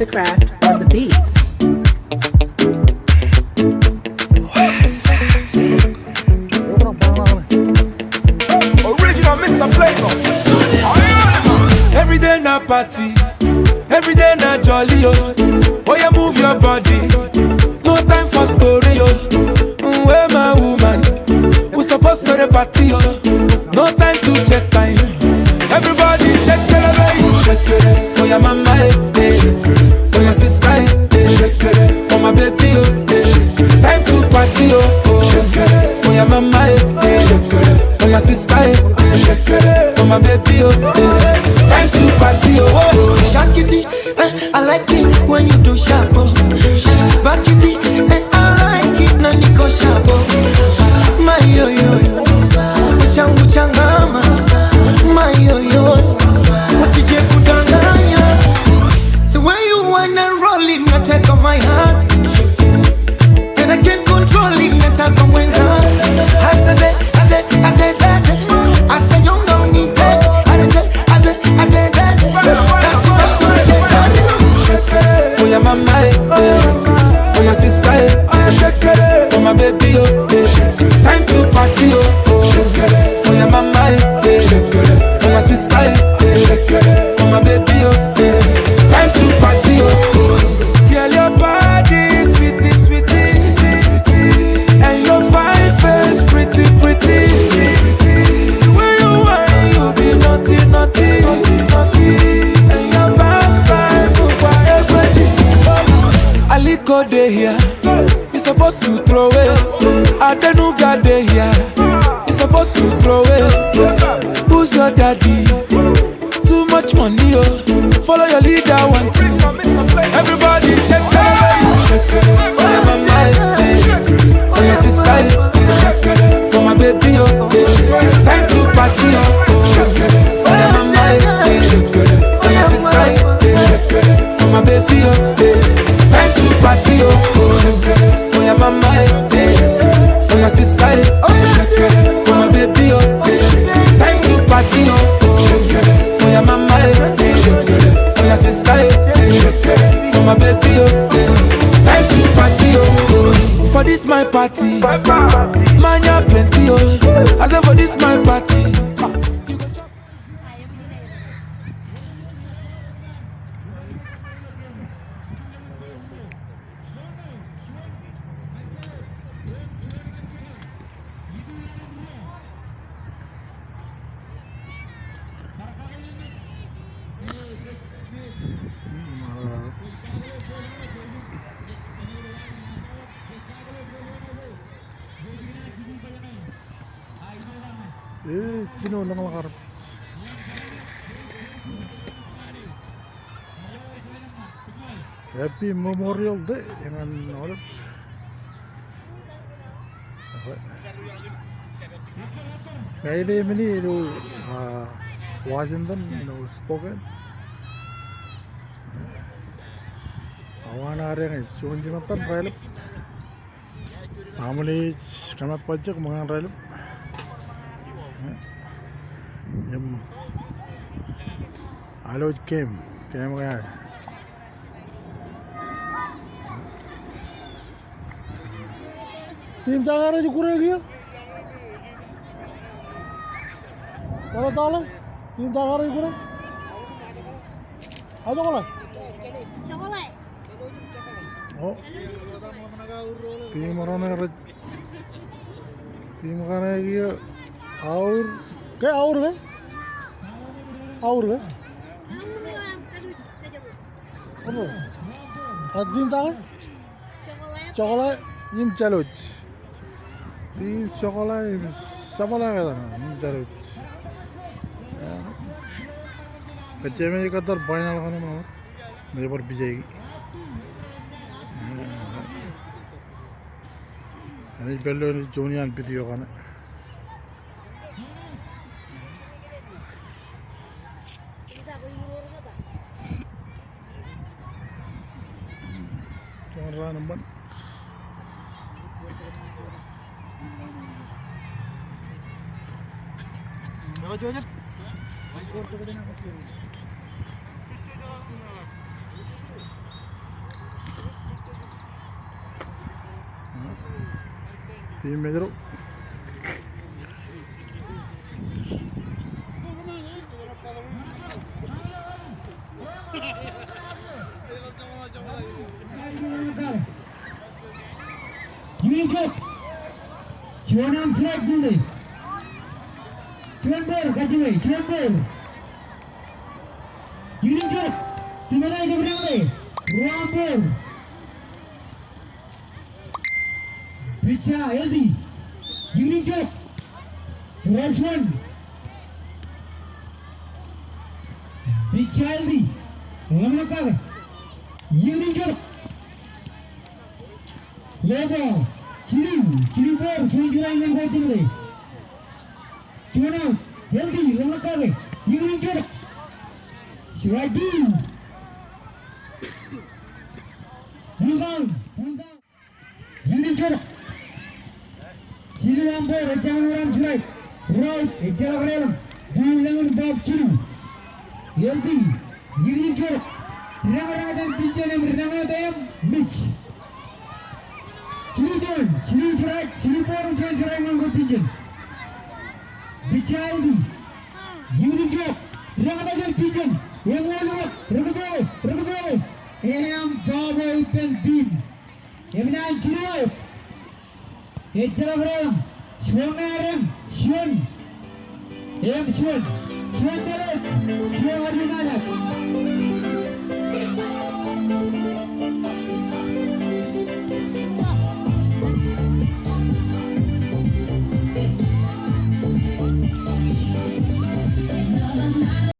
Mastercraft on the beat. Original Mr. Flavor. Every day na party, every day na jolly oh. Oh yeah, move your body. No time for story oh. Where my woman? We supposed to the party oh. No time to check time. Everybody shake it, baby. Shake it. Oh yeah, mama eh. Oh yeah, sister eh. Oh my baby oh. Time to party oh. Oh yeah, mama eh. Oh yeah, sister eh. Oh my baby oh. Time to party oh. Shake it, I like it when you do sharp oh. Back it, I like it na niko sharp oh. My yo yo yo, changu changama. My yo yo, usije kudanganya. The way you wanna roll it, nataka my heart, and I can't control it, nataka mwenza. Hasade, ade, asa nyonga unite, ade. That's what I'm saying. Oh yeah, mama eh. Oh yeah, sister eh. Oh my baby oh. Time to party oh. Oh yeah, mama eh. Oh yeah, sister eh. Oh my baby oh. Time to party oh. Girl, your body sweetie, and your fine face pretty. The way you whine, you be naughty. And your backside, Aliko dey here, you supposed to throw it. Adenuga dey here, you supposed to throw it. Who's your daddy? Too much money, oh. Follow your leader, one, two. Everybody shake it. Oh yeah, mama, eh. Oh yeah, sister, eh. Oh my baby, oh. Time to party, oh. Oh yeah, mama, eh. Oh yeah, sister, eh. Oh my baby, oh. Time to party, oh. Oh yeah, mama, eh. Oh yeah, sister, eh. Oh my baby, oh. Time to party, oh. Oh yeah, mama, eh. Oh yeah, sister, eh. Oh my baby, oh. Time to party, oh. For this my party, man ya plenty, oh. I say for this my party. Sino lang makarap. Happy Memorial Day dengan orang. Kaya ini itu Washington spoken. Awan hari ini June Jumatan rally. Amali kanat pajak mengan rally. Aloj came gaya. Tim tangan aja kurang lagi ya. Kalau tahu, tim tangan aja kurang. Ada kalau? Chocolate. Oh. Tim orang ada. Tim kan lagi ya. Aur, kayak aur kan? Aur kan? Apa? Tim tangan? Chocolate. Tim challenge. Tim chocolate. Sama lah kan? Tim challenge. Kecil ni kata final kan mana? Dia berbijak. Ini belum Jonian video kan? Jangan nampak. Maju aja. Maju Team Major. Yürüyecek. Çuvanam çırak dinle. Çuvan bor kaçmayı. Çuvan bor. Yürüyecek. Timelay keberapa? Ruang bor. Bicara healthy. Yürüyecek. Çuvan çuvan. Bicara healthy. Lama kali. Yürüyecek. Leba, Chili bor, Chili dengan kau tu ni. Cuma healthy, lemah kau. Yürüyecek. Striking. Pull down. Yürüyecek. Chili bor, jangan orang strike. Right, jangan orang. Jangan bab Chili. Healthy. Yürüyecek. Rangan pinjam, rangan mitch. Chili strike, Chili bor, jangan strike dengan pinjam. Bicara Yürüyecek. Rangan pinjam. Yang mana? Rukbol. Yang Babu penting. Yang mana Chili? Jangan orang. Shun. Yang Shun terus. Shun hari mana?